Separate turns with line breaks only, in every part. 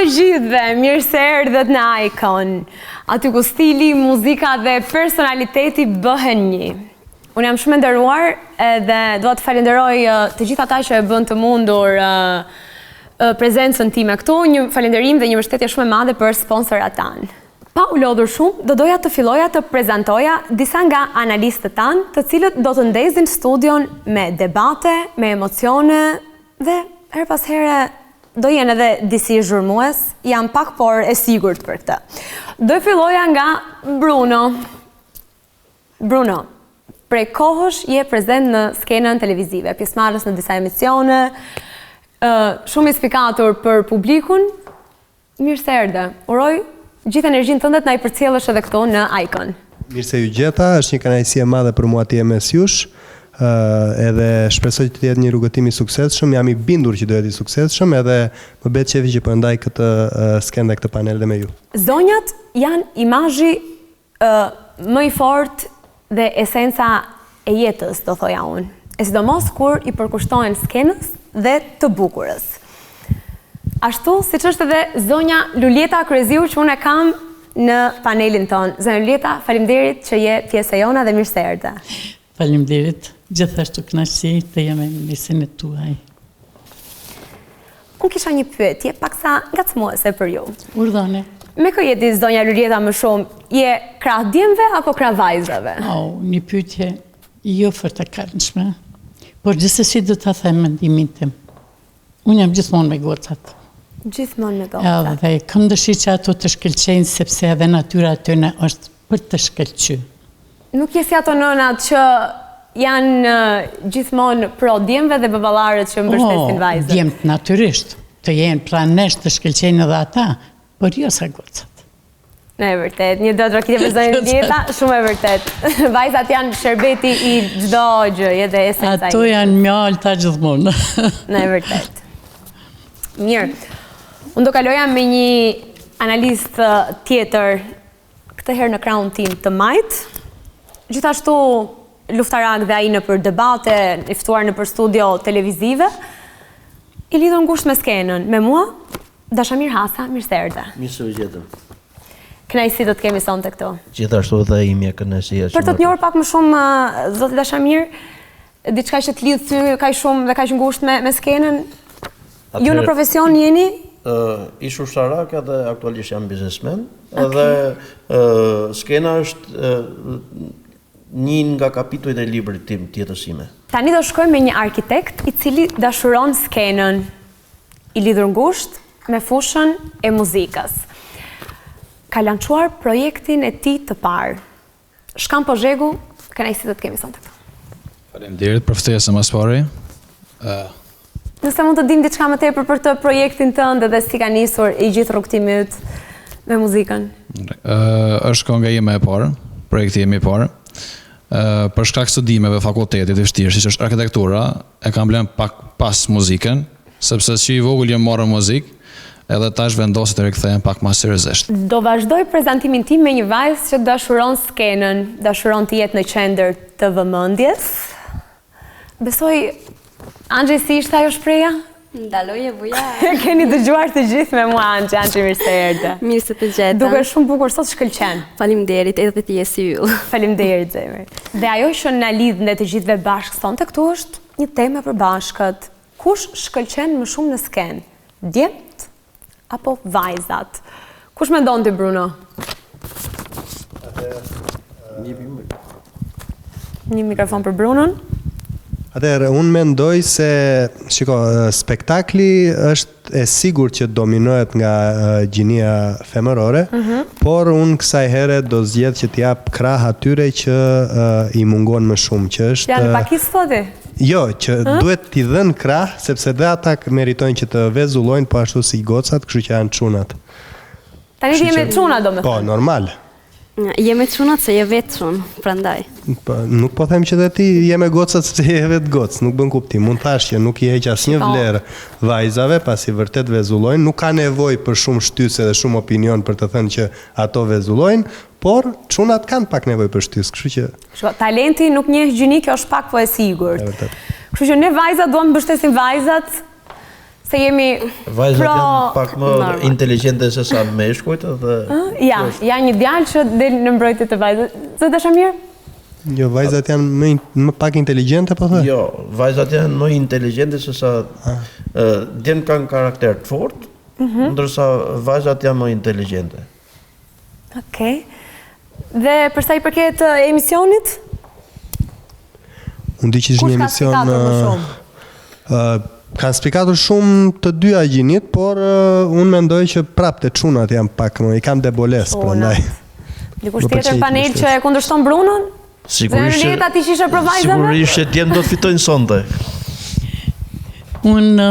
të gjithëve, mirë se erdhët në Icon, aty ku stili, muzika dhe personaliteti bëhen një. Unë jam shumë nderuar dhe dua të falenderoj të gjithë ata që e bën të mundur prezencën time këtu, një falenderim dhe një mbështetje shumë e madhe për sponsorat tanë. Pa u lodhur shumë, do doja të filloja të prezantoja disa nga analistët tanë, të cilët do të ndezin studion me debate, me emocione dhe her pas here do jenë edhe disi zhurmues, jam pak por e sigurt për këtë. Do filloja nga Bruno. Bruno, prej kohësh je prezent në skenën televizive, pjesëmarrës në disa emisione, shumë i spikatur për publikun. Mirë se erdhe. Uroj gjithë energjinë tënde na i përcjellësh edhe këtu në Icon.
Mirë se ju gjeta, është një kënaqësi e madhe për mua të jem mes jush. Edhe shpresoj që të jetë një rrugëtim i suksesshëm, jam i bindur që do jetë i suksesshëm, edhe më bëhet qefi që po ndaj këtë skenë dhe këtë panel dhe me ju.
Zonjat janë imazhi më i fortë dhe esenca e jetës, do thoja unë. E sidomos kur i përkushtohen skenës dhe të bukurës. Ashtu siç është edhe zonja Lulieta Kryeziu që unë e kam në panelin ton. Zonja Lulieta, faleminderit që je pjesë e jona dhe mirë se erdhe.
Faleminderit, gjithashtu kënaqësi të jem në mesin e tuaj.
Unë kisha një pyetje paksa ngacmuese për ju.
Urdhone. Me
kë jeti zonja Lulieta më shumë? Je krah djemve apo krah vajzave?
Një pyetje jo fort e këndshme, por gjithsesi do ta them mendimin tim. Unë jam gjithmonë me gocat.
Gjithmonë me gocat.
Dhe kam dëshirë që ato të shkëlqejnë sepse edhe natyra atyre është për të shkëlqyer.
Nuk je si ato nënat që janë gjithmonë pro djemve dhe baballarët që mbështesin vajzat.
Djemt natyrisht, të jenë pranesh të shkëlqejnë edhe ata, por jo sa gocat.
Në e vërtet, një do të rokitje për zonjën Lulieta, shumë e vërtet. Vajzat janë shërbeti i çdo gjë, edhe esenca.
Ato janë mjalta gjithmonë.
Në e vërtet. Mirë. Unë do kaloja me një analist tjetër, këtë herë në krahun tim të majt. Gjithashtu luftarak dhe ai në për debate, i ftuar në për studio televizive, i lidhur ngushtë me skenën. Me mua, Dashamir Hasa, mirë se erdhe.
Mirë se u gjetëm.
Kënaqësi do të kemi sonte këtu.
Gjithashtu dhe imja kënaqësia.
Për të njohur pak më shumë zoti Dashamir, diçka që të lidh ty kaq shumë dhe kaq ngushtë me skenën. Ju në profesion jeni?
Ish ushtarak edhe aktualisht jam biznesmen. Edhe skena është një nga kapitujt e librit tim tjetësime.
Tani do shkojmë me një arkitekt i cili dashuron skenën, i lidhur ngushtë me fushën e muzikës. Ka lançuar projektin e tij të parë. Shkan Pozhegu, kënaqësi do të kemi sonte këtu.
Faleminderit për ftesën më së pari.
Nëse mund të dim diçka më tepër për të projektin tënd dhe si ka nisur i gjithë rrugtimi yt me muzikën.
Është kënga ime e parë, projekti im i parë. Për shkak studimeve fakultetit të vështirë, siç është arkitektura, e kam lënë pak pas muzikën, sepse që i vogël jam marrë muzikë, edhe tash vendoset të rikthehem pak më seriozisht.
Do vazhdoj prezantimin tim me një vajzë që dashuron skenën, dashuron të jetë në qendër të vëmendjes. Besoj, Anxhe, si ishte ajo shpreha?
Ndaloje buja.
Keni dëgjuar të gjithë me mua, Anxhe, mirë se erdhe.
Mirë se të gjeta.
Duke shumë bukur sot shkëlqen.
Faleminderit, edhe ti je si yll.
Faleminderit, zemër. Dhe ajo që na lidh ne të gjithëve bashkë sonte këtu është një temë e përbashkët. Kush shkëlqen më shumë në skenë? Djemt apo vajzat? Kush mendon ti, Bruno? Një mikrofon për Brunon.
Atëherë, unë mendoj se, shiko, spektakli është e sigurt që dominohet nga gjinia femërore, por unë kësaj here do zgjedh që t'jap krah atyre që i mungon më shumë, që është...
Janë pakisë thotë?
Jo, që duhet t'i dhënë krah, sepse dhe ata meritojnë që të vezullojnë, po ashtu si gocat, kështu që janë çunat.
Tani ti je me çuna, domethënë.
Po, normal.
Je me çunat se je vetë çun, prandaj.
Nuk po them që dhe ti je me gocat se je vetë gocë, nuk bën kuptim. Mund thash që nuk i heq asnjë vlerë vajzave, pasi vërtet vezullojnë, nuk ka nevojë për shumë shtyse dhe shumë opinion për të thënë që ato vezullojnë, por çunat kanë pak nevojë për shtysë, kështu që
talenti nuk njeh gjini, kjo është pak po e sigurt. Kështu që ne vajzat duam të mbështesim vajzat, se jemi
Vajzat janë pak më inteligjente se sa meshkujt dhe
ja një djalë që del në mbrojtje të vajzës. Zot Dashamir?
Jo, vajzat janë më pak inteligjente, po thë?
Jo, vajzat janë më inteligjente se sa djemt kanë karakter të fortë, ndërsa vajzat janë më inteligjente.
Okej. Dhe përsa i përket emisionit?
Unë di që ishtë një emision...
Kush ka spikatur më shumë?
Kanë spikatur shumë të dy agjinit, por unë mendoj që prapë të çunat janë pak më, i kam deboles, prandaj.
Dikush tjetër panel që e kundërshton Brunon?
Sigurisht që djemt do të fitojnë sonte.
Unë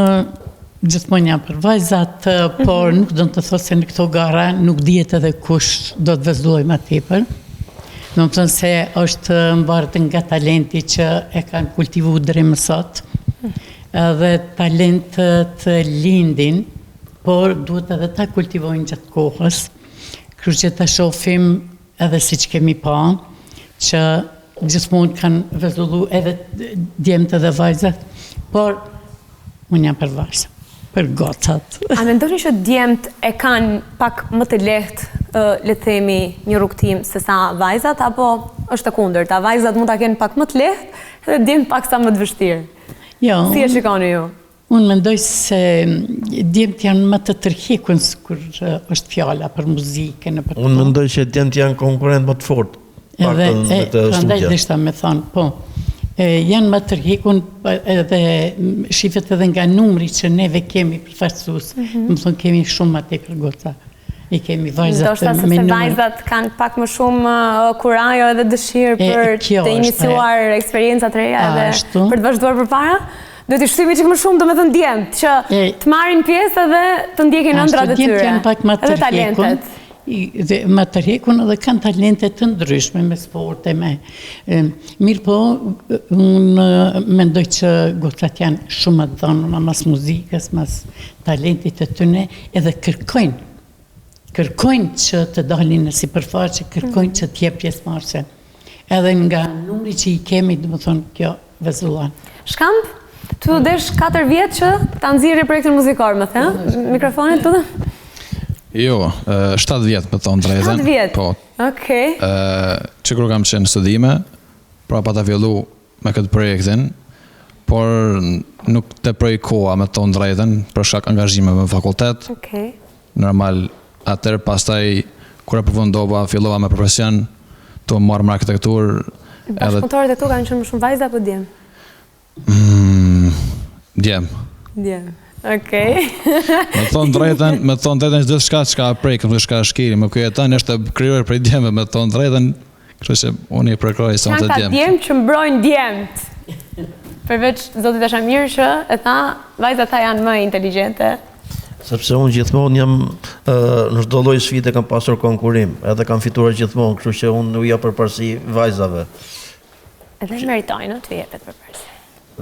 gjithmonë jam për vajzat, por nuk do të thotë se në këto gara nuk dihet edhe kush do të vëzhgojë më tepër. Do të thënë se është mbartë nga talenti që e kanë kultivuar deri më sot. Edhe talentët lindin, por duhet edhe ta kultivojnë gjatë kohës. Kështu që ta shohim edhe siç kemi pa, që gjithmonë kanë vëzhgullu edhe djemtë dhe vajzat, por unë jam për vajzat, për gocat.
A mendoni që djemtë e kanë pak më të lehtë, le të themi, një rrugtim se sa vajzat, apo është e kundërta? Vajzat mund ta kenë pak më të lehtë dhe djemtë pak sa më të vështirë.
Jo.
Si e shikoni ju?
Unë mendoj se djemtë janë më të tërhequr kur është fjala për muzikën e për.
Unë mendoj që djemtë janë konkurrent më të fortë.
Prandaj deshta me thonë, po, janë më tërhequr edhe shifet edhe nga numri që neve kemi përfaqësues, më thonë kemi shumë më tepër goca. I kemi vajzat me numër.
Ndoshta se vajzat kanë pak më shumë kurajo edhe dëshirë për të iniciuar eksperienca të reja edhe për të vazhduar përpara. Do t'i shtimi që më shumë do me thënë djemtë, që të marrin pjesë edhe të ndjekin ëndrat e tyre.
Djemtë janë pak më tërhequr. Më tërhequr edhe kanë talente të ndryshme me sporte, me... Mirë po, unë mendoj që gocat janë shumë të dhënura mas muzikës, mas talentit të tyre, edhe kërkojnë që të dalin në sipërfaqe, kërkojnë që t'jep pjesëmarrëse. Edhe nga numri që i kemi, do të thonë, kjo vëzhgullon.
Shkamp, tu desh 4 vjet që ta nxirri projektin muzikor, më the? Mikrofonit tu?
Jo, 7 vjet me thonë drejtën.
7 vjet?
Po.
Okej.
Që kur kam qenë në studime, pra pa ta fillu me këtë projektin, por nuk të projektoha me thonë drejtën, për shkak angazhime me fakultet.
Okej.
Normal, atër pastaj, kur e përfundova, fillova me profesion, të marrë me arkitektur.
Bashkëpunëtorët e tu kanë qenë më shumë vajza apo djem?
Djem.
Djem. Okej.
Me thonë drejtën gjithë shka që ka prejkë, më shka shkiri, më kujetan është të kryuar për djemve, me thonë drejtën, kështë që unë i përkroj sa të djemë.
Kanë ka djemë që mbrojnë djemët. Përveç Zotit Dashamir që e tha, vajzat ta janë më inteligjente.
Sepse unë gjithmonë jam në çdo lloj sfide kam pasur konkurim, edhe kam fituar gjithmonë, kështu që unë nuk jap përparësi vajzave.
Edhe meritojnë të jepet përparësi.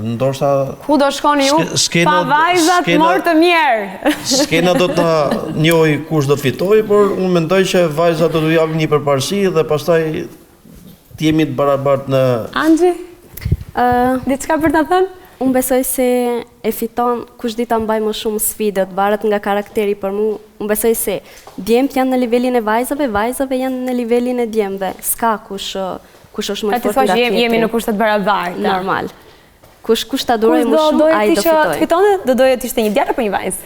Ndoshta
ku do shkoni ju? Pa vajzat morë të mirë.
Skena do të njoj kush do të fitoj, por unë mendoj që vajzat do të japin një përparësi dhe pastaj të jemi të barabartë në...
Angji? Diçka për ta thënë?
Unë besoj se e fiton kush di ta mbaj më shumë sfidët, varet nga karakteri për mu. Unë besoj se djemët janë në nivelin e vajzave, vajzave janë në nivelin e djemëve. S'ka kush është më fort nga tjetri.
Jemi në kushtet barabartë.
Normal. Kush ta duroj më shumë, ai do fitoj.
Kush fitone, do doje të ishte një djalë apo një vajzë?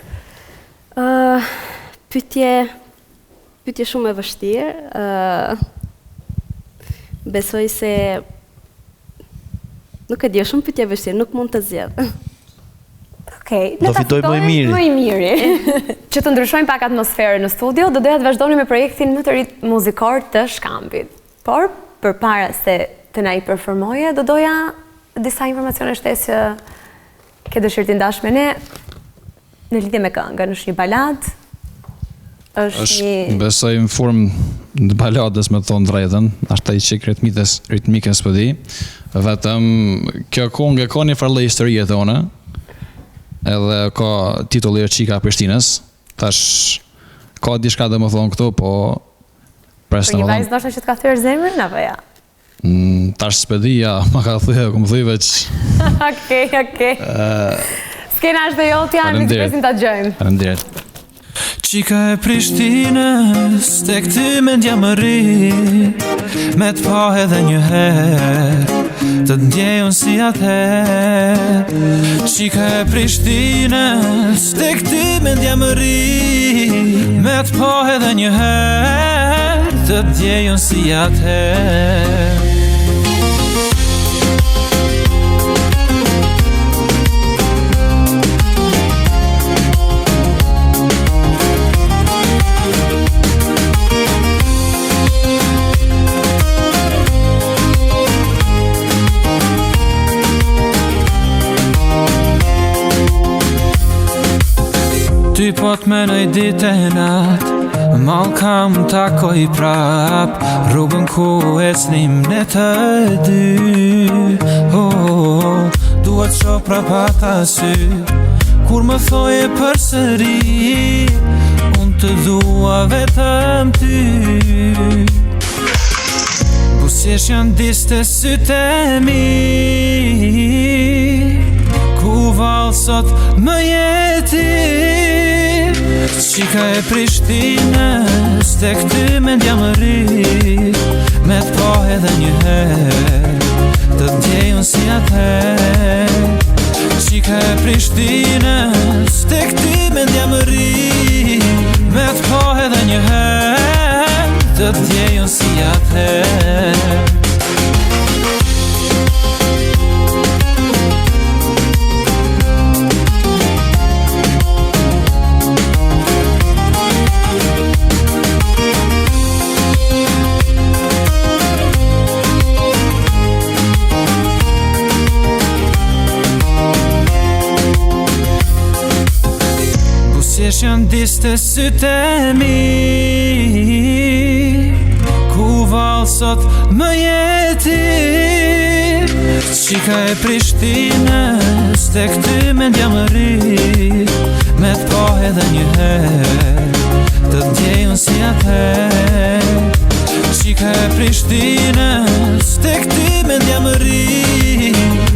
Pyetje shumë e vështirë. Besoj se nuk e di, shumë pyetje vështirë, nuk mund të zgjedh.
Okej,
do fitoj më i miri.
Më i miri. Që të ndryshojmë pak atmosferën në studio, do doja të vazhdoni me projektin më të ri muzikor të Shkampit. Por përpara se të na i performoje, do doja disa informacione shtesë që ke dëshirë të ndash me ne në lidhje me këngën. Është një balad?
Është besoj në formë të baladës me thonë drejtën, ashtë taj qik ritmikën s'pëdi, vetëm kjo këngë ka një farë historie të one, edhe ka titulli e qika Prishtinës, tash ka diçka dhe më thonë këtu, po presë
në më thonë. Për një vajzë ndoshta që të ka thyrë zemrën, apo ja?
Tash s'pëdi, ja, ma ka thyrë, këmë thyrë veç.
Okej. Skena është dhe jotja, ne presim ta dëgjojmë.
Faleminderit.
Qika e Prishtinës, tek ty mendja më rri, me të pa edhe një herë, të ndjejon si atëherë. Qika e Prishtinës, tek ty mendja më rri, me të pa edhe një herë, të ndjejon si atëherë. Ty po t'menoj ditë e natë, mal kam takoj prap, rrugën ku ecnim ne të dy. Duhet shoh prap ata sy, kur më thoje përsëri, unë të dua vetëm ty. Buzëqesh janë diste sytë e mi, ku val sot më jeti. Qika e Prishtinës, tek ty mendja më rri, me të pa edhe një herë, të ndjejon si atëherë. Qika e Prishtinës, tek ty mendja më rri, me të pa edhe një herë, të ndjejon si atëherë. Buzëqesh janë diste sytë e mi, ku val sot më jeti. Qika e Prishtinës, tek ty mendja më rri, me të pa edhe një herë, të ndjejon si atëherë. Qika e Prishtinës, tek ty mendja më rri,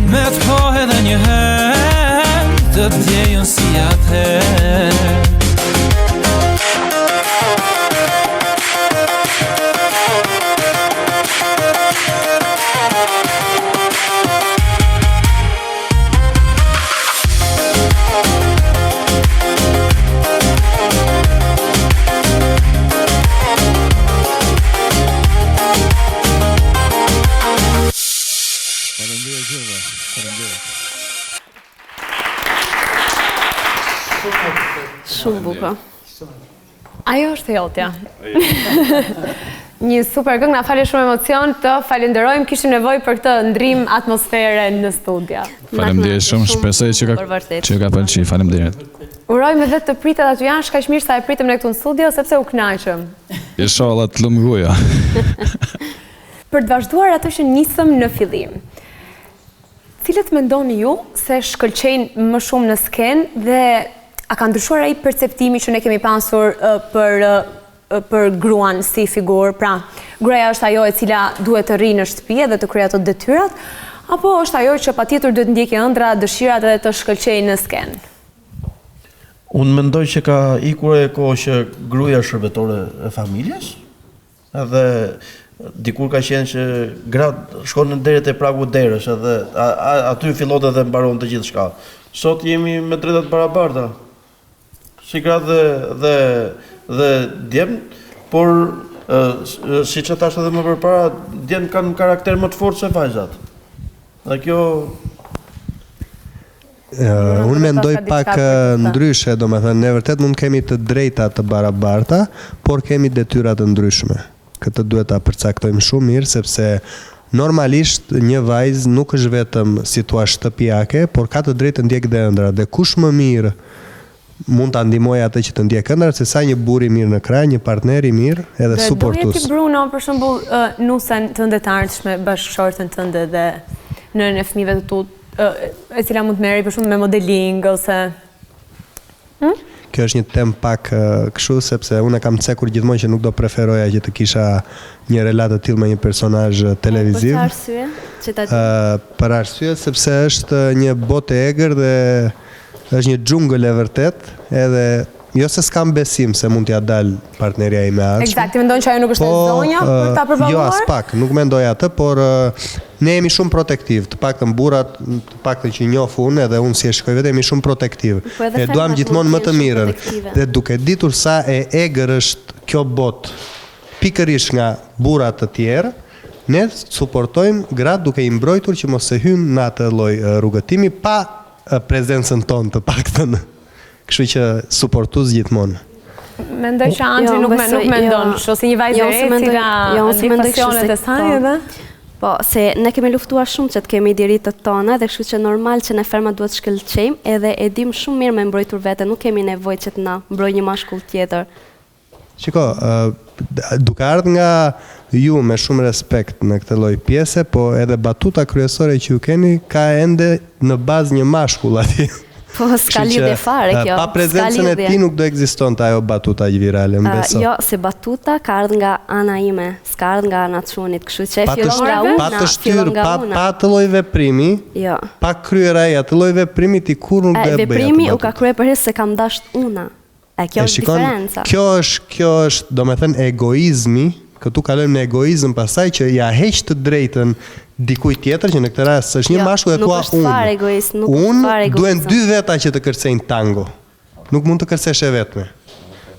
me të pa edhe një herë, të ndjejon si atëherë.
Shumë bukur.
Ajo është e jotja. Një super këngë, na fali shumë emocion, të falenderojmë, kishim nevojë për këtë ndrim atmosfere në studio.
Faleminderit shumë, shpresoj që ka pëlqyer. Faleminderit.
Urojmë edhe të pritet aty jashtë kaq mirë sa e pritëm ne këtu në studio, sepse u kënaqëm.
Inshallah të lum goja.
Për të vazhduar ato që nisëm në fillim, cilët mendoni ju se shkëlqejnë më shumë në skenë dhe a ka ndryshuar ai perceptimi që ne kemi pasur për gruan si figurë? Pra, gruaja është ajo e cila duhet të rrinë në shtëpi dhe të kryejë ato detyrat, apo është ajo që patjetër duhet ndjekë ëndra, dëshirat dhe të shkëlqejë në skenë?
Unë mendoj që ka ikur e kohë që gruaja është shërbetore e familjes, edhe dikur ka qenë që gratë shkonin deri te pragu derës, edhe aty fillon edhe mbaron të gjithë shka. Sot jemi me drejtat barabarta, si gratë dhe djemë, por si që tash edhe më përpara, djemë kanë karakter më të fortë se vajzat. Dhe kjo...
Unë mendoj pak ndryshe, do me thënë, ne vërtet mund kemi të drejta të barabarta, por kemi detyra të ndryshme. Këtë duhet ta përcaktojmë shumë mirë, sepse normalisht një vajzë nuk është vetëm situash shtëpiake, por ka të drejtë të ndjek dhe ëndra, dhe kush më mirë mund ta ndihmoj atë që të ndjek ëndra, se sa një burr i mirë në krah, një partner i mirë edhe suportues.
Dhe ti Bruno, për shembull, nusen tënde të ardhshme, bashkëshortën tënde dhe nënën e fëmijëve të tu, e cila mund të merri për shembull me modeling ose
Kjo është një temë pak kështu, sepse unë kam cekur gjithmonë që nuk do preferoja që të kisha një relatë të tillë me një personazh televiziv.
Për arsye?
Për arsye sepse është një botë e egër dhe është një xhungël e vërtet, edhe jo se s'kam besim se mund t'ja dal partnerja ime ardhshme.
Eksakt, ti mendon që ajo nuk është e zonja për ta përballuar?
Jo, as pak, nuk mendoj atë, por ne jemi shumë protektiv, të paktën burrat, të paktën që njoh unë edhe unë si e shikoj vetë jemi shumë protektiv. E duam gjithmonë më të mirën. Dhe duke ditur sa e egër është kjo botë, pikërisht nga burrat të tjerë, ne suportojmë gratë duke i mbrojtur që mos e hyjnë në atë lloj rrugëtimi pa prezencën tonë të paktën. Kështu që suportues gjithmonë.
Mendoj që Angji nuk mendon, kështu si një vajzë e re cila di pasionet e saj edhe.
Po, se ne kemi luftuar shumë që të kemi diritët tona dhe kështu që normal që ne ferma duhet shkëlqejmë edhe e dim shumë mirë me mbrojtur vete, nuk kemi nevojë që të na mbrojë një mashkull tjetër.
Shiko, duke ardhur nga ju me shumë respekt në këtë lloj pjese, po edhe batuta kryesore që ju keni ka ende në bazë një mashkull aty.
Po, s'ka lidhje fare kjo.
Pa prezencën e ti nuk do ekzistonte ajo batuta virale, më beso.
Jo, se batuta ka ardhur nga ana ime, s'ka ardhur nga ana e çunit, kështu që fillon nga una.
Pa të shtyr, pa të lloj veprimi, pa kryer ai atë lloj veprimi ti kurrë nuk do e bëj.
Veprimi u ka kryer përse se kam dashur una. Kjo është diferenca.
Kjo është, domethënë, egoizmi. Këtu kalojmë në egoizëm pasaj që ja heq të drejtën dikujt tjetër që në këtë rast është një mashkull dhe thua unë. Unë duhen dy veta që të kërcejnë tango. Nuk mund të kërcesh e vetme.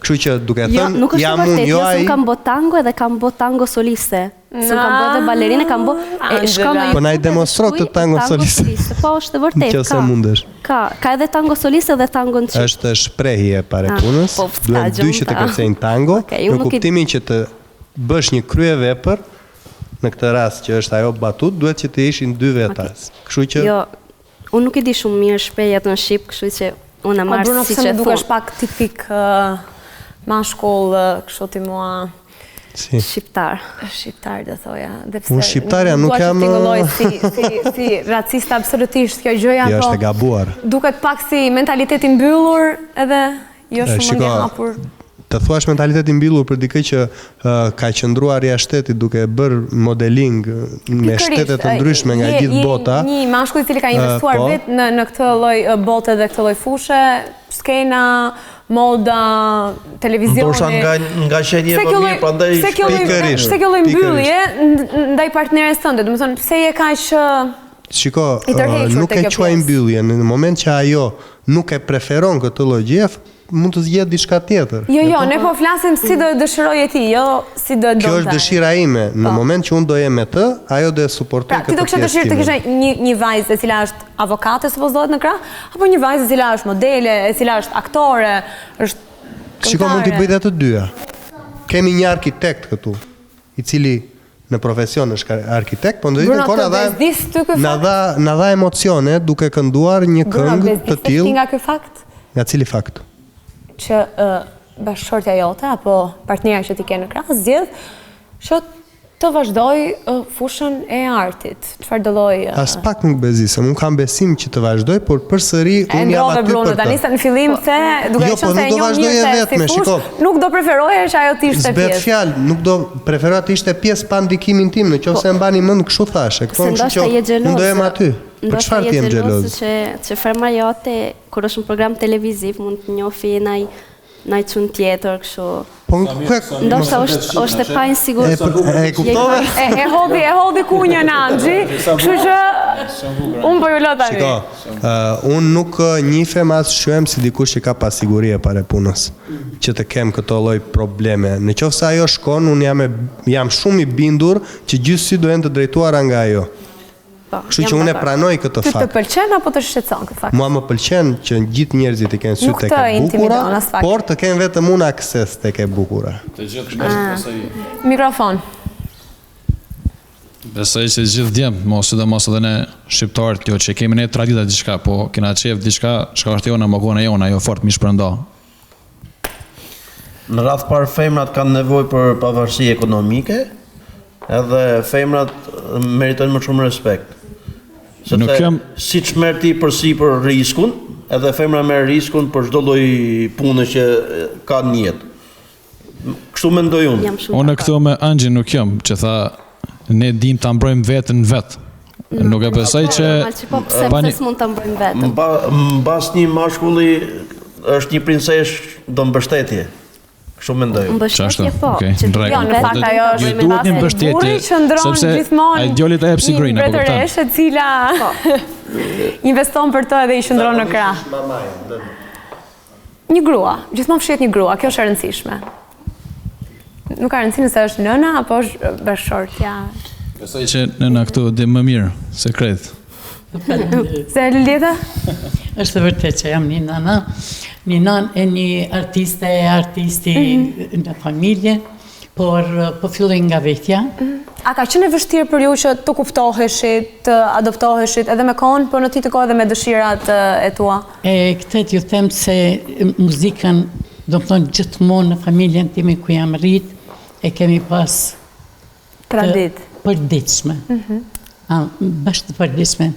Kështu që duke thënë jam unë, jo ai.
Nuk kam bë tango edhe kam bë tango soliste. Se kam bë dhe balerine, kam bë
po na i demonstro këtë tango soliste.
Po, është vërtet.
Nëse mundesh.
Ka edhe tango soliste dhe tango në çift.
Është shprehje pare punës. Duhen dy që të kërcejnë tango, në kuptimin që të bësh një kryevepër, në këtë rast që është ajo batut, duhet që të ishin dy vetas. Kështu që
jo, unë nuk i di shumë mirë shprehjet në shqip, kështu që unë e marr siç e thon.
Dukesh pak tipik mashkull, kështu ti mua shqiptar. Shqiptar do thoja.
Unë shqiptarja nuk jam
si racist absolutisht kjo gjëja, po.
Jo, është e gabuar.
Duket pak si mentaliteti mbyllur edhe jo shumë i hapur.
Të thuash mentaliteti mbyllur për dikë që ka qëndruar jashtë shtetit duke bërë modeling me shtete të ndryshme nga gjithë bota.
Një mashkull i cili ka investuar vetë në këtë lloj bote dhe këtë lloj fushë, skena, moda, televizioni.
Ndoshta nga shenjë e mirë, prandaj
pikërisht.
Se kjo lloj mbyllje ndaj partneres tënde, domethënë pse je kaq
Shiko, nuk e quaj mbyllje, në moment që ajo nuk e preferon këtë lloj gjë, mund të zgjedhë diçka tjetër.
Jo, ne po flasim si do dëshirojë ti, jo si do donte.
Kjo është dëshira ime. Në moment që unë do jem me të, ajo do e suportoj këtë pjesë.
Ti do kishe dëshirë të kishe një vajzë e cila është avokate, supozohet në krah, apo një vajzë e cila është modele, e cila është aktore, është këngëtare.
Shiko, mund t'i bëj të dyja. Kemi një arkitekt këtu, i cili në profesion është arkitekt, po ndërhyrën kona na dha emocione duke kënduar një këngë të tillë.
Nga ky fakt?
Nga cili fakt?
Që bashkëshortja jote apo partnera që ti ke në krah zgjedh që të vazhdoj fushën e artit. Çfarë do lloj?
As pak nuk bezisem, unë kam besim që të vazhdoj, por përsëri unë jam aty për të.
Tani në fillim the duke qenë se një mirë se fushë, nuk do preferoje që ajo të ishte pjesë.
S'bet fjalë, nuk do preferoja të ishte pjesë pa ndikimin tim, nëse e mbani mend kështu thashë. Unë do jem aty. Për çfarë ti je xheloz?
Që ferma jote kur është në program televiziv mund të njohë ndaj çun tjetër kështu.
Po
ndoshta është e pa insigurt.
E kuptove?
E hodhi kunjën Angji, kështu që unë po ju lë tani.
Shiko, unë nuk njifem as shuem si dikush që ka pasiguri e pare punës, që të kem këto lloj probleme. Në qoftë se ajo shkon, unë jam shumë i bindur që gjithsesi do jenë të drejtuara nga ajo. Kështu që unë e pranoj këtë fakt.
Ty të pëlqen apo të shqetëson këtë fakt?
Mua më pëlqen që gjithë njerëzit të kenë sy tek e bukura, por të kenë vetëm unë akses tek e bukura.
Të gjithë besoj.
Mikrofon.
Besoj që gjithë djem, sidomos edhe ne shqiptarët, jo që kemi ne tradita diçka, po kena qef diçka, çka është jona, mogona jona, ajo fort mi shprëndo.
Në radh parë femrat kanë nevojë për pavarësi ekonomike, edhe femrat meritojnë më shumë respekt. Sepse siç merr ti përsipër riskun, edhe femra merr riskun për çdo lloj pune që ka në jetë. Kështu mendoj unë.
Unë këtu me Angjin nuk jam, që tha ne dim ta mbrojmë veten vet. Nuk e besoj që
Po pse s'mund ta bëjmë vetëm?
Mbas një mashkulli është një princesh do mbështetje. Kështu mendoj.
Mbështetje po.
Jo, në fakt ajo është
duhet një mbështetje, sepse ai djali të jep sigurinë,
po kupton. Një e cila investon për të edhe i qëndron në krah. Një grua, gjithmonë fshihet një grua, kjo është e rëndësishme. Nuk ka rëndësi nëse është nëna apo është bashkëshortja.
Besoj që nëna këtu di më mirë, sekret.
Se Luleta?
Është vërtet që jam një nanë e një artisti në familje, por po filloj nga vetja.
A ka qenë e vështirë për ju që të kuptoheshit, të adoptoheshit edhe me kohën, por në të kohë edhe me dëshirat e tua?
Këtë ju them se muzikën, do më thonë gjithmonë në familjen time ku jam rrit, e kemi pas përditshme. Bashkë të përditshme.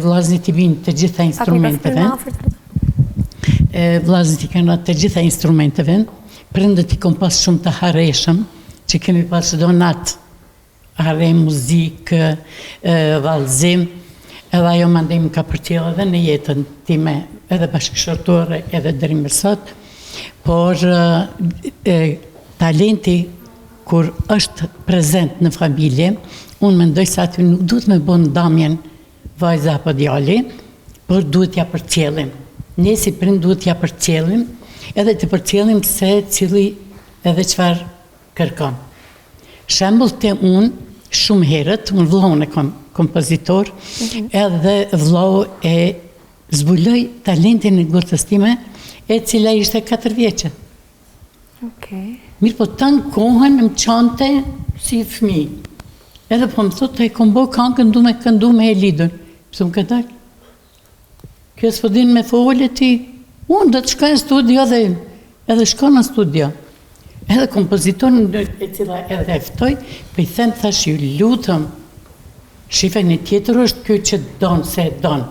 Vllaznit i vinë të gjitha instrumenteve. Vllaznit i kanë të gjitha instrumenteve. Prindët i kom pas shumë të hareshëm, që kemi pas donat, hare, muzikë, vallëzim, edhe ajo mandej më ka përcjell edhe në jetën time, edhe bashkëshortore, edhe deri më sot, por talenti kur është prezent në familje, unë mendoj se aty nuk duhet me bën ndamjen vajza apo djali, por duhet ja përcjellim. Ne si prind duhet ja përcjellim, edhe të përcjellim se cili edhe çfarë kërkon. Shembull te unë, shumë herët, unë vllahun e kam kompozitor, edhe vllau e zbuloi talentin e gocës time, e cila ishte 4 vjeçë. Mirë po të në kohën më qante si fëmi. Edhe po më thotë, e kom bo këngën, du me këndu me e lidën. Pësë më këtë dalë. Kjo s'po din me folë ti. Unë do të shkoj në studio edhe shkoj në studio. Edhe kompozitorën e cila edhe eftoj, për i them thash ju lutëm, shife një tjetër është kjo që donë se donë.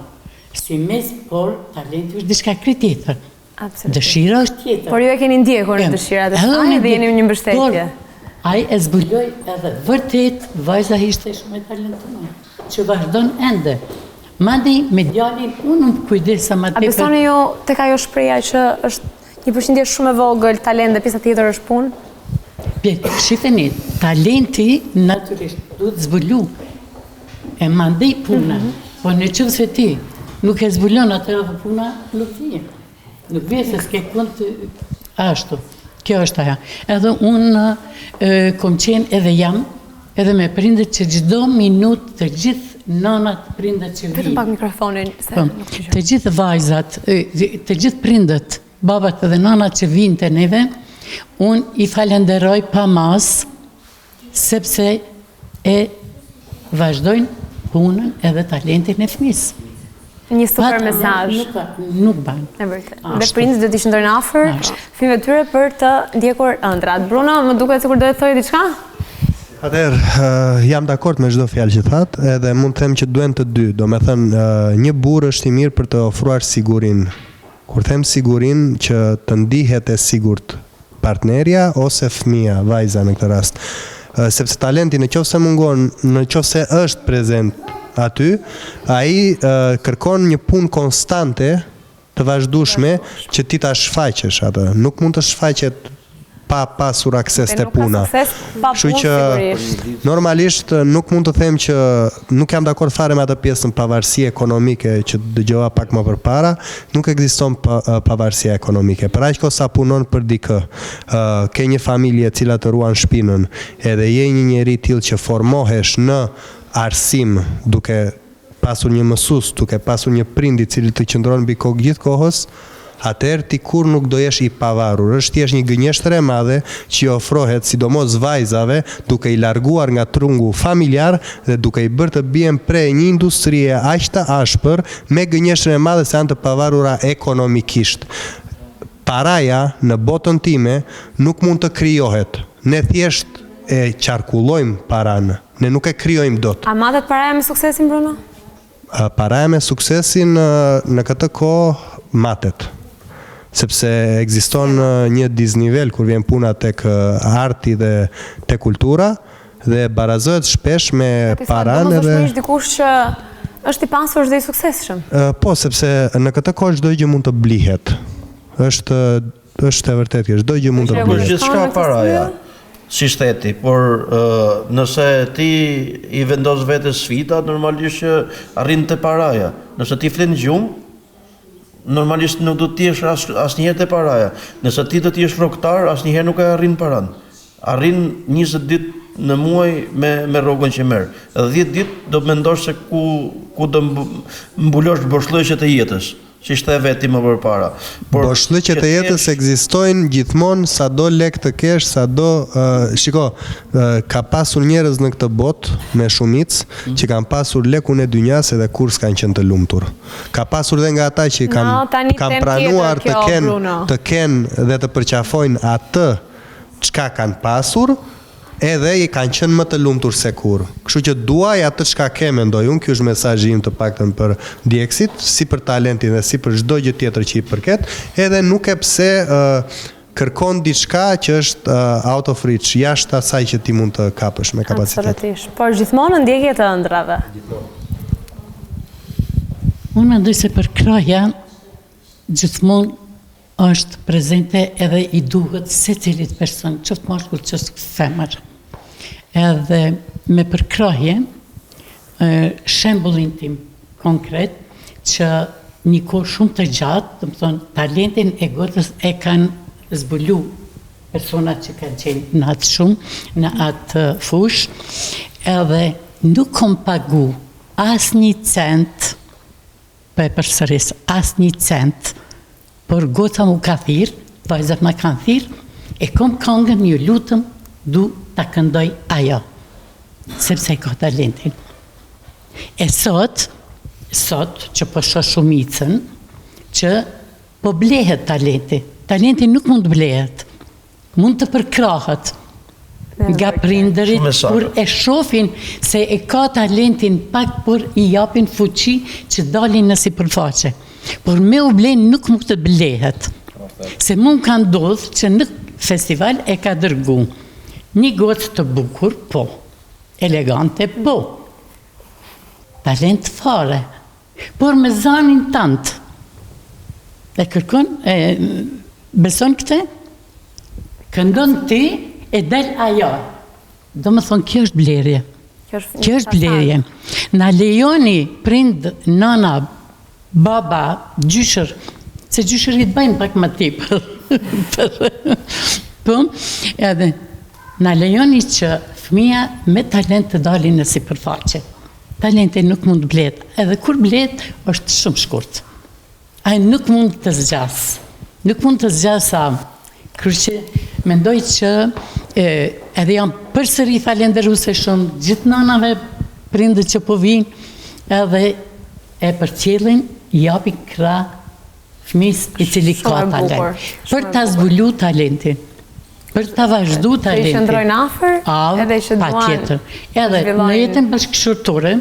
Si mes, por talenti është diçka kri tjetër. Dëshira është tjetër.
Por ju e keni ndjekur në dëshirat e saj dhe jeni një mbështetje.
Ai e zbuloi edhe vërtet vajza ishte shumë e talentuar, që vazhdon ende. Madje me djalin unë nuk kujdesa më tepër. A
besoni ju tek ajo shpreha që është një përqindje shumë e vogël talent dhe pjesa tjetër është punë?
Shifeni, talenti natyrisht duhet zbulu. E mandej puna, po në qëllë se ti nuk e zbulon atëra dhe puna, nuk vje. Nuk vje se s'ke kënd ashtu. Kjo është aja. Edhe unë kom qenë edhe jam, edhe me prindet që gjdo minut të gjithë nanat prindet që vijë.
Vetëm pak mikrofonin.
Të gjithë vajzat, të gjithë prindet, babat edhe nanat që vijnë të neve, unë i falenderoj pa mas, sepse e vazhdojnë punën edhe talentin e fëmisë.
Një super mesazh.
Nuk banë.
E vërtet. Dhe prindët do t'i shndrojnë afër fëmijëve të tyre për të ndjekur ëndrat. Bruno, më duket sikur do të thojë diçka?
Atëherë, jam dakord me çdo fjalë që thatë, edhe mund të them që duhen të dy. Do me thënë, një burr është i mirë për të ofruar sigurinë. Kur them sigurinë, që të ndihet e sigurt partnerja ose fëmia, vajza në këtë rast. Sepse talenti nëse mungon, nëse është prezent aty, ai kërkon një punë konstante të vazhdueshme që ti ta shfaqesh atë. Nuk mund të shfaqet pa pasur akses te puna. Kështu që normalisht nuk mund të them që nuk jam dakord fare me atë pjesën pavarësi ekonomike që dëgjova pak më përpara, nuk ekziston pavarësia ekonomike. Për aq kohë sa punon për dikë, ke një familje e cila të ruan shpinën, edhe je një njerëz i tillë që formohesh në arsim, duke pasur një mësues, duke pasur një prind i cili të qëndron mbi kokë gjithë kohës, atëherë ti kur nuk do jesh i pavarur. Është thjesht një gënjeshtër e madhe që i ofrohet sidomos vajzave, duke i larguar nga trungu familjar dhe duke i bërë të bien prej një industrie aq të ashpër, me gënjeshtër e madhe se janë të pavarura ekonomikisht. Paraja në botën time nuk mund të krijohet. Ne thjesht e qarkullojmë paranë. Ne nuk e krijojmë dot.
A matet paraja me suksesin, Bruno?
Paraja me suksesin në këtë kohë matet. Sepse ekziston një disnivel kur vjen puna tek arti dhe tek kultura, dhe barazohet shpesh me paranë edhe...
Dikush që është i pasur dhe i suksesshëm.
Po, sepse në këtë kohë çdo gjë mund të blihet. Është e vërtetë që çdo gjë mund të blihet.
Gjithçka paraja, si shteti, por nëse ti i vendos vetes sfida, normalisht që arrin te paraja. Nëse ti flen gjumë, normalisht nuk do të jesh asnjëherë te paraja. Nëse ti do të jesh rrogtar, asnjëherë nuk e arrin paran. Arrin 20 ditë në muaj me rrogën që merr. Edhe 10 ditë do mendosh se ku do mbulosh boshllëqet e jetës. Që ishte veti më përpara.
Boshllëqet e jetës ekzistojnë gjithmonë, sado lek të kesh, sado shiko, ka pasur njerëz në këtë botë me shumicë që kanë pasur lekun e dynjas edhe kur s'kanë qenë të lumtur. Ka pasur dhe nga ata që kanë pranuar të kenë dhe të përqafojnë atë çka kanë pasur, edhe i kanë qenë më të lumtur se kur. Kështu që duaj atë çka ke, mendoj unë, ky është mesazhi im të paktën për Djeksit, si për talentin dhe si për çdo gjë tjetër që i përket, edhe nuk e pse kërkon diçka që është out of reach, jashtë asaj që ti mund të kapësh me kapacitet.
Absolutisht. Por gjithmonë ndjekje të ëndrave.
Unë mendoj se për kraja gjithmonë është prezente edhe i duhet secilit person, qoftë mashkull, qoftë femër. Edhe me përkrahje, shembullin tim konkret, që një kohë shumë të gjatë, të më thonë, talentin e gotës e kanë zbulu personat që kanë qenë në atë shumë, në atë fush, edhe nuk kom pagu as një cent, për e përsëris, as një cent, por gota mu ka thirë, vajzat ma kanë thirë, e kom këngën një lutëm, du ta këndoj ajo, sepse ka talentin. E sot, që po shoh shumicën, që po blehet talenti. Talenti nuk mund të blehet, mund të përkrahet nga prindërit, kur e shofin se e ka talentin pak, por i japin fuqi që dalin në sipërfaqe. Por me u blen nuk mund të blehet. Se mund ka ndodhë që në festival e ka dërgu një gotë të bukur, po, elegante, po, talent fare, por me zanin tantë. E kërkon, beson këte? Këndon ti e del ajo. Do më thonë, kjo është blerje. Kjo është blerje. Na lejoni prind, nana, baba, gjyshër, se gjyshërit bëjnë pak më tipë. Po, edhe, na lejoni që fëmija me talent të dalin në sipërfaqe. Talenti nuk mund blet, edhe kur blet është shumë shkurt. Ai nuk mund të zgjas. Nuk mund të zgjas sa. Kërqë mendoj që edhe jam përsëri falenderuese shumë gjithë nanave, prindët që po vinë, edhe e përcjellin, japin krah fëmis i cili ka talent. Për ta zbulu talentin, për ta vazhdu talentin.
Që i shëndrojnë afer, edhe që duan.
Edhe në jetën bashkëshortore,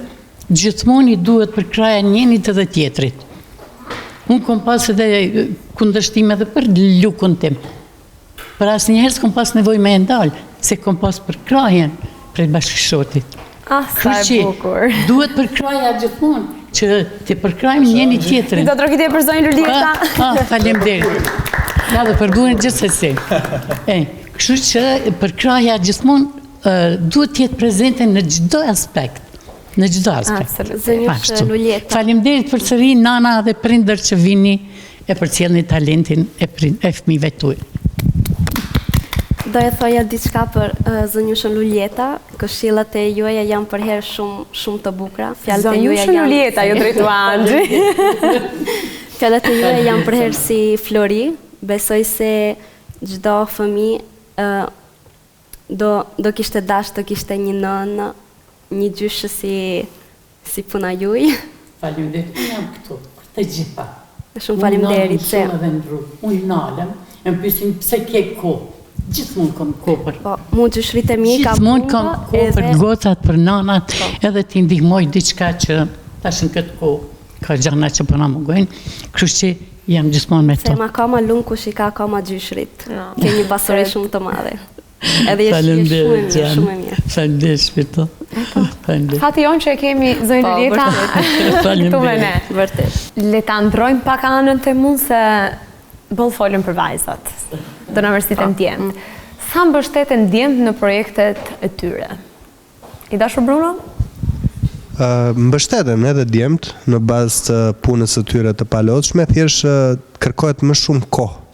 gjithmonë i duhet për kraja njënit edhe tjetrit. Unë kom pas edhe kundërshtime edhe për lukun tim. Për asë njëherë s'kom pas nevoj me e ndalë, se kom pas për krajen për bashkëshortit.
Sa e bukur.
Duhet për kraja gjithmonë, që të përkrajmë njëni tjetrin.
Do të rokit e përzojnë Lulieta.
Falemderit. Ja dhe përbuhen gjithsesi. Kështu që për kraja gjithmonë duhet tjetë prezente në gjdo aspekt. Në gjdo aspekt.
Zënjush Lulieta.
Falemderit për sëri nana dhe prindër që vini e përcjellni talentin e fëmijëve tuaj.
Doja thoja diçka për zënjushën Lulieta, këshillat e juaja janë për herë shumë të bukura.
Zënjushën Lulieta, jo drejtu Andri.
Fjalët e juaja janë për herë si flori. Besoj se çdo fëmijë do kishte dash të kishte një nënë, një gjyshë si puna juaj.
Faleminderit, unë jam këtu, për të gjitha.
Shumë faleminderit se
unë nalem, e më pyesin pse ke kohë. Gjithmonë kam kohë për.
Po, mu gjyshrit e mi ka
gjithmonë kam kohë për gocat, për nanat, edhe t'i ndihmoj diçka që tash në këtë kohë ka gjana që po na mungojnë. Kështu që jam gjithmonë me to.
Se ma ka ma lunë kush i ka ma gjyshrit. Ke një pasuri shumë të madhe. Edhe je shumë e mirë.
Faleminderit Shpirto. Faleminderit.
Fati jonë që e kemi zënë Luleta këtu me ne.
Vërtet.
Le ta ndrojmë pak anën të mund se bëllë folën për vajzat. Do në vërsitë djemët. Sa mbështeten djemët në projektet e tyre? I dashur Bruno?
Mbështeten edhe djemët në bazë të punës së tyre të palodhshme, thjesht kërkohet më shumë kohë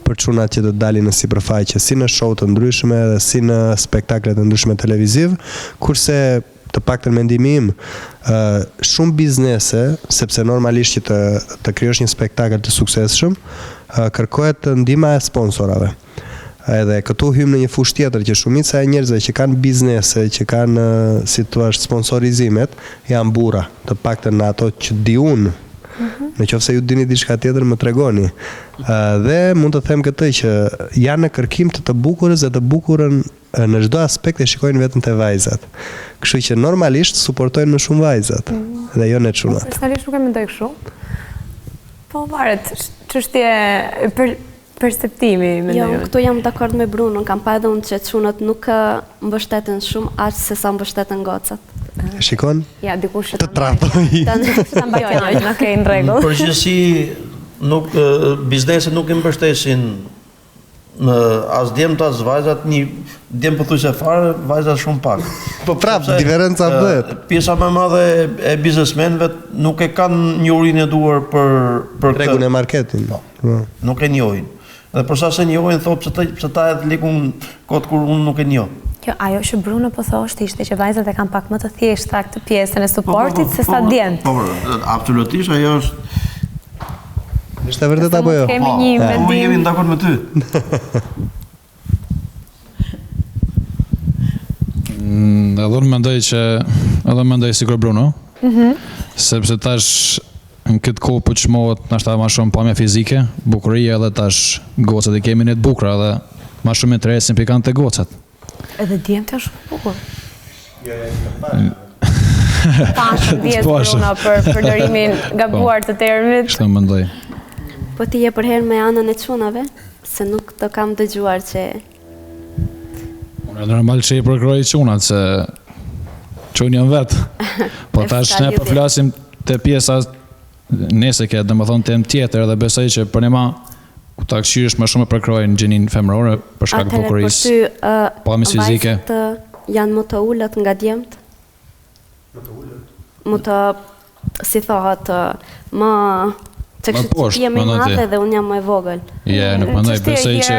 për çunat që të dalin në sipërfaqe, si në show të ndryshme dhe si në spektakle të ndryshme televiziv, kurse të paktën mendimi im, shumë biznese, sepse normalisht që të krijosh një spektakël të suksesshëm, kërkohet ndihma e sponsorave. Edhe këtu hym në një fushë tjetër që shumica e njerëzve që kanë biznese, që kanë si thua sponsorizimet, janë burra, të paktën në ato që di unë. Në qoftë se ju dini diçka tjetër më tregoni. Dhe mund të them këtë që janë në kërkim të bukurës dhe të bukurën në çdo aspekt e shikojnë vetëm te vajzat. Kështu që normalisht suportojnë më shumë vajzat dhe jo ne çunat.
Personalisht nuk e mendoj kështu. Po varet, çështje perceptimi mendoj.
Jo, këtu jam dakord me Bruno, kam pa edhe unë që çunat nuk mbështeten shumë aq se sa mbështeten gocat.
Shikon?
Ja, dikush
të tratoj.
Ta mbaj fjalën, okej, në rregull.
Në përgjithësi nuk bizneset nuk i mbështesin as djemët as vajzat, një djemë pothuajse fare, vajzat shumë pak.
Po prapë, diferenca bëhet.
Pjesa më e madhe e biznesmenëve nuk e kanë njohurinë e duhur për
tregun e marketin.
Nuk e njohin. Dhe për sa se njohin thotë pse ta e lekun kot kur unë nuk e njoh.
Jo, ajo që Bruno po thoshte ishte që vajzat e kanë pak më të thjeshta këtë pjesën e suportit se sa djemët.
Po, absolutisht ajo është.
Është e vërtetë apo jo?
Kemi një mendim.
Po jemi dakord me ty.
Edhe mendoj sikur Bruno. Sepse tash në këtë kohë po çmohet ndoshta më shumë pamja fizike, bukuria edhe tash gocat e kemi ne të bukura dhe më shumë interesin pikant te gocat.
Edhe djemët janë shumë bukur. Pashë vjetë Bruno për përdorimin gabuar të termit.
Kështu mendoj.
Po ti je për herë me anën e çunave, se nuk të kam dëgjuar që
Unë normal që i përkroj çunat se çun janë vet. Po tash ne po flasim te pjesa nëse ke domethënë tem tjetër dhe besoj që për nema ku ta këshirësh më shumë përkrojnë gjinin femërore për shkak të bukurisë.
Atëherë për ty vajzat janë më të ulët nga djemët? Më të, si thohat, më që kështë që jemi madhe dhe unë jam më e vogël.
Nuk mendoj, besoj që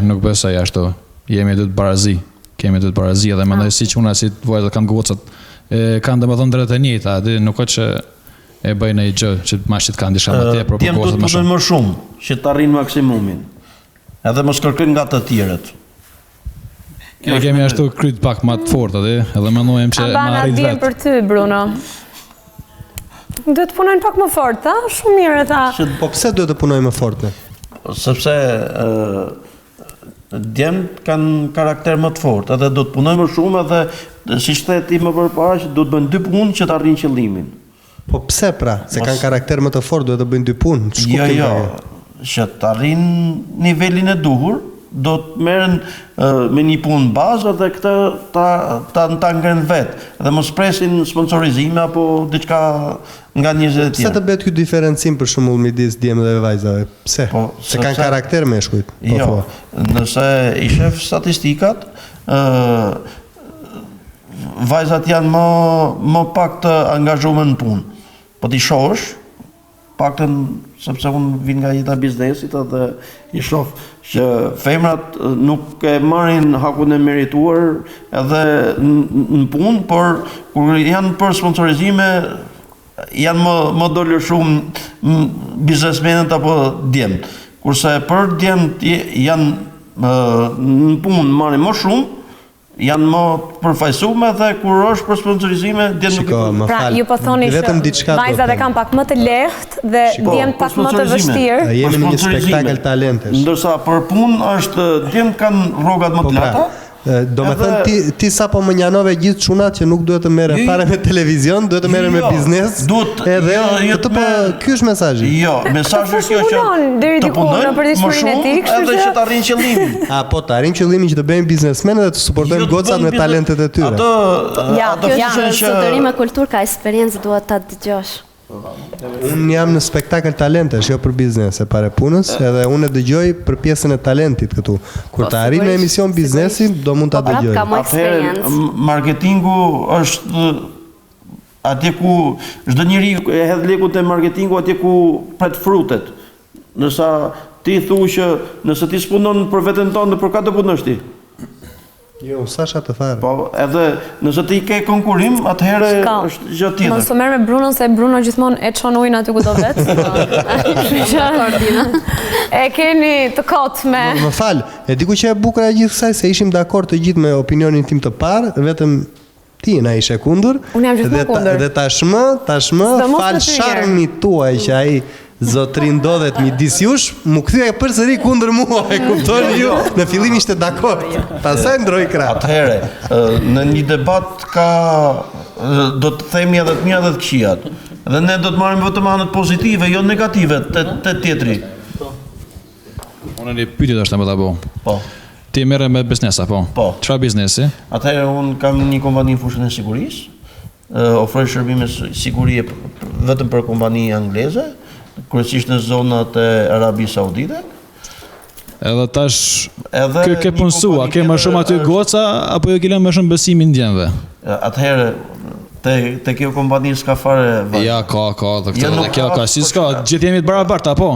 nuk besoj ashtu. Jemi dy të barazi. Kemi dy të barazi dhe mendoj si çuna si vajzat kanë gocat kanë domethënë drejtë e njëjta, nuk ka që e bëjnë ai gjë që mashit kanë diçka më tepër,
por gocat më shumë. Më shumë që të arrijnë maksimumin. Edhe mos kërkojnë nga të tjerët.
Ne kemi ashtu kryt pak më të fortë edhe mendojmë që më arrit vetë.
Për ty Bruno. Duhet të punojnë pak më fort, a? Shumë mirë ta.
Po pse duhet të punojnë më fort?
Sepse djemët kanë karakter më të fortë, edhe do të punojnë më shumë edhe si shteti më përpara që do të bëjnë dy punë që të arrijnë qëllimin.
Po pse pra? Se kanë karakter më të fortë, duhet të bëjnë dy punë?
Jo, që të arrijnë nivelin e duhur, do të merren me një punë bazë dhe këtë ta ngrenë vetë dhe mos presin sponsorizime apo diçka nga njerëzit e tjerë.
Pse të bëhet ky diferencim për shembull midis djemëve dhe vajzave? Pse? Se kanë karakter meshkujt.
Jo, nëse i shef statistikat, vajzat janë më pak të angazhuar në punë. Po ti shohësh, paktën sepse unë vin nga jeta biznesit dhe i shoh që femrat nuk e marrin hakun e merituar edhe në punë, por kur janë për sponsorizime janë më dolur shumë biznesmenët apo djemët. Kurse për djemët janë në punë marrin më shumë, janë më përfaqësuar dhe kur është për sponsorizime djemët nuk.
Pra ju po thoni se vajzat e kanë pak më të lehtë dhe djemët pak më të vështirë.
Jemi në një spektakël talentesh.
Ndërsa për punë është djemët kanë rrogat më të lehta.
Do me thënë ti sa po më njanove gjithë çunat që nuk duhet të merren fare me televizion, duhet të merren me biznes. Edhe këtë po ky është mesazhi.
Jo, mesazhi është kjo që
deri diku në përditshmërinë e tij, kështu
edhe që të arrin qëllimin.
Po të arrin qëllimin që të bëjmë biznesmenë dhe të suportojmë gocat me talentet e tyre.
Kjo që zotëri me kulturë ka eksperiencë, duhet ta dëgjosh.
Unë jam në spektakël talentesh, jo për biznes e pare punës, edhe unë e dëgjoj për pjesën e talentit këtu. Kur të arrin në emision biznesi, do mund ta dëgjoj.
Atëherë, marketingu është atje ku çdo njeri e hedh lekun te marketingu atje ku pret frutet. Nësa ti thu që nëse ti s'punon për veten tonë, për ka të punosh ti?
Jo, sa të fare.
Po, edhe nëse ti ke konkurim, atëherë është gjë tjetër.
Mos u merr me Brunon se Bruno gjithmonë e çon ujin aty ku do vet. E keni të kot me.
Më fal, e di ku që e bukur e gjithë kësaj se ishim dakord të gjithë me opinionin tim të parë, vetëm ti na ishe kundër.
Unë jam gjithmonë kundër.
Dhe tashmë fal sharmit tuaj që ai zotri ndodhet midis jush, mu kthye përsëri kundër mua, e kuptoni ju? Në fillim ishte dakord. Pastaj ndroi krah.
Atëherë, në një debat do të themi edhe të mira dhe të këqijat. Dhe ne do të marrim vetëm anët pozitive, jo negative te tjetri.
Unë një pyetje dashur më ta bëj.
Po.
Ti merre me biznesa, po?
Po.
Çfarë biznesi?
Atëherë unë kam një kompani në fushën e sigurisë. Ofroj shërbime sigurie vetëm për kompani angleze, kryesisht në zonat e Arabisë Saudite.
Edhe tash ke punësua, ke më shumë aty goca apo jo ke lënë më shumë besimin ndjenve?
Atëherë te kjo kompani s'ka fare vajzë.
Ja, ka, kjo ka, si s'ka, gjithë jemi të barabarta, po?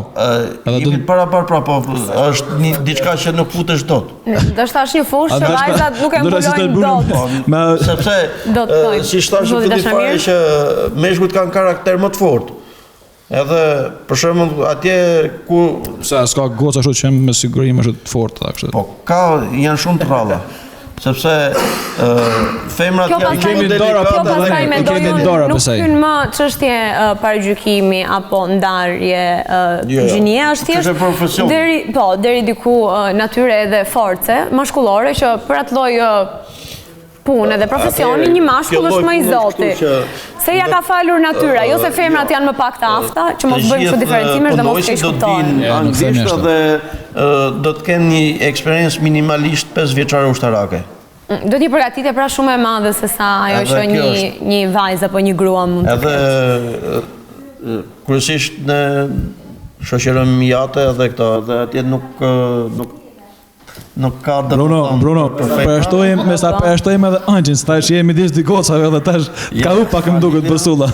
Jemi të barabarta, po, është një diçka që nuk futesh dot.
Do të thash një fushë që vajzat nuk e mbulojnë dot.
Sepse, si thashë fillim fare që meshkujt kanë karakter më të fortë. Edhe për shembull atje ku
s'ka goca ashtu që me siguri më të fortë kështu.
Po janë shumë të rralla. Sepse femrat
janë
kemi dora
po nuk hyn më çështje paragjykimi apo ndarje gjinie, është thjesht deri diku natyre edhe force maskullore që për atë lloj punë dhe profesioni një mashkull është më i zoti. Se ja ka falur natyra, jo se femrat janë më pak të afta, që mos bëjmë kështu diferencimesh dhe mos keq kuptohen.
Anglisht dhe do të kenë një eksperiencë minimalisht 5 vjeçare ushtarake.
Do t'i përgatitet pra shumë e madhe se sa ajo që një vajzë apo një grua mund të ketë.
Edhe kryesisht ne shoqërojmë jate dhe këto, dhe atje nuk ka të
Bruno, përshtojmë edhe Angjin, se tash jemi midis dy gocave dhe tash ka u pak më duket bësulla.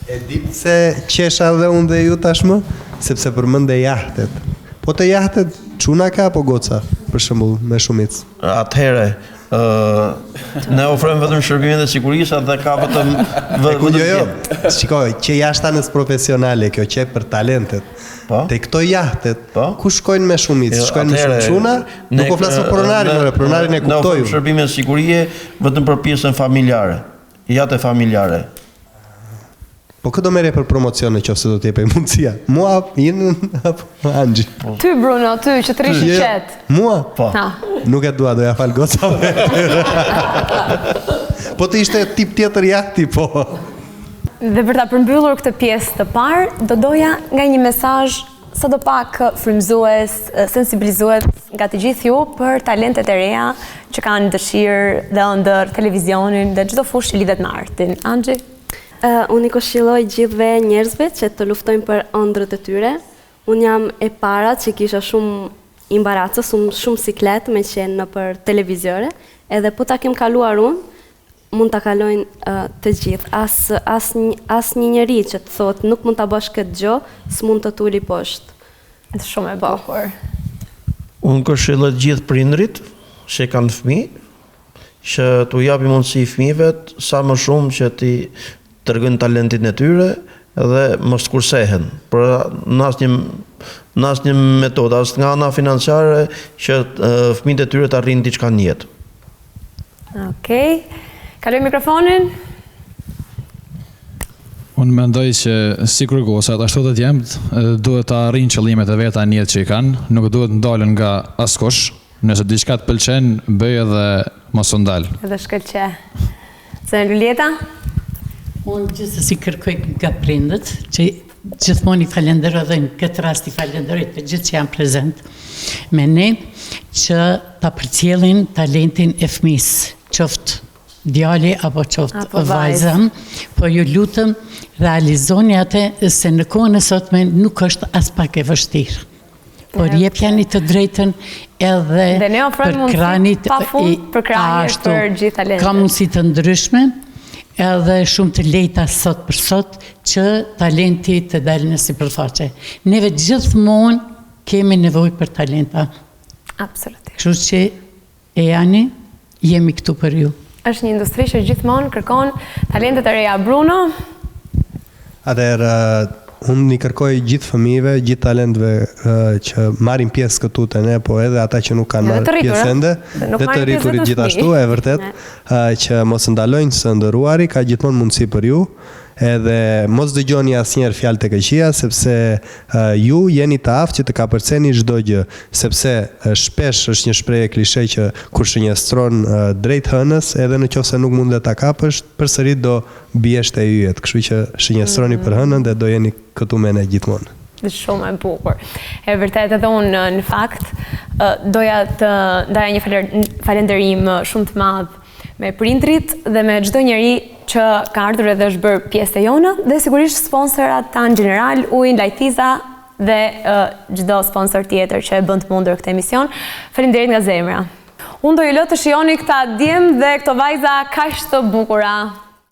E di pse qesha dhe unë dhe ju tashmë, sepse përmende jahtet. Po të jahtet çuna ka apo goca, për shembull, me shumicë.
Atëherë, ne ofrojmë vetëm shërbimet e sigurisë dhe ka vetëm
jo. Shikoj, që jashtanës profesionale kjo që për talentet. Te këto jahtet, ku shkojnë me shumicë? Shkojnë me shumë çuna? Nuk po flas për pronarin, pronarin e kuptoj.
Ne ofrojmë shërbime sigurie vetëm për pjesën familjare. Jate familjare.
Po këtë do merre për promocion në qoftë se do të jepej mundësia. Mua jeni apo Angji?
Ty Bruno, ty që të rish i qet.
Mua?
Po.
Nuk e dua, do ja fal gocave. Po të ishte tip tjetër jahti, po.
Dhe për ta përmbyllur këtë pjesë të parë, do doja nga një mesazh sadopak frymëzues, sensibilizues nga të gjithë ju për talentet e reja që kanë dëshirë dhe ëndër televizionin dhe çdo fushë që lidhet me artin. Angji?
Unë i këshilloj gjithve njerëzve që të luftojnë për ëndrët e tyre. Unë jam e para që kisha shumë imbaracës, shumë siklet me qenë në për televizore, edhe po ta kem kaluar unë, mund ta kalojnë të gjithë. As një njeri që të thotë nuk mund ta bësh këtë gjë, s'mund të tuli poshtë.
Është shumë e bukur.
Unë këshilloj gjithë prindrit që kanë fëmijë, që t'u japi mundësi fëmijëve sa më shumë që ti tërgën talentin e tyre dhe mos të kursehen, për në asnjë metodë, as nga ana financiare që fëmijët e tyre të arrijnë diçka në jetë.
Okej. Kaloj mikrofonin.
Unë mendoj që sikur gocat ashtu të djemt duhet të arrijnë qëllimet e veta në jetë që i kanë, nuk duhet ndalen nga askush, Nëse diçka të pëlqen, bëj edhe mos u ndal.
Edhe shkëlqe. Se Lulieta?
Unë gjithsesi kërkoj nga prindët, që gjithmonë i falenderoj dhe në këtë rast i falenderoj të gjithë që janë prezent me ne, që ta përcjellin talentin e fëmisë, qoftë djali apo qoftë vajza, po ju lutem realizoni atë se në kohën e sotme nuk është as pak e vështirë. Por jepjani të drejtën edhe për kranit,
për gjithë talentet.
Ka mundësi të ndryshme, edhe shumë të lejta sot për sot që talenti të dalë në sipërfaqe. Neve gjithmonë kemi nevojë për talenta.
Absolutisht.
Kështu që e jani, jemi këtu për ju.
Është një industri që gjithmonë kërkon talentet e reja. Bruno?
Atëherë, unë i kërkoj gjithë fëmijëve, gjithë talentëve që marrin pjesë këtu te ne, po edhe ata që nuk kanë marrë pjesë ende, dhe të rriturit gjithashtu, e vërtet, që mos ndalojnë së ndëruari, ka gjithmonë mundësi për ju, edhe mos dëgjoni asnjëherë fjalë të këqija, sepse ju jeni të aftë që të kapërceni çdo gjë, sepse shpesh është një shprehje klishe që kur shënjestron drejt hënës, edhe nëse nuk mund ta kapësh, përsëri do biesh te yjet. Kështu që shënjestroni për hënën dhe do jeni këtu me ne gjithmonë.
Shumë e bukur. E vërtet edhe unë në fakt doja të ndaja një falënderim shumë të madh me prindrit dhe me çdo njeri që ka ardhur edhe është bërë pjesë e jona, dhe sigurisht sponsorat tanë general, Ujin, Lajtiza dhe çdo sponsor tjetër që e bën të mundur këtë emision. Faleminderit nga zemra. Unë do ju lë të shihoni këta djem dhe këto vajza kaq të bukura.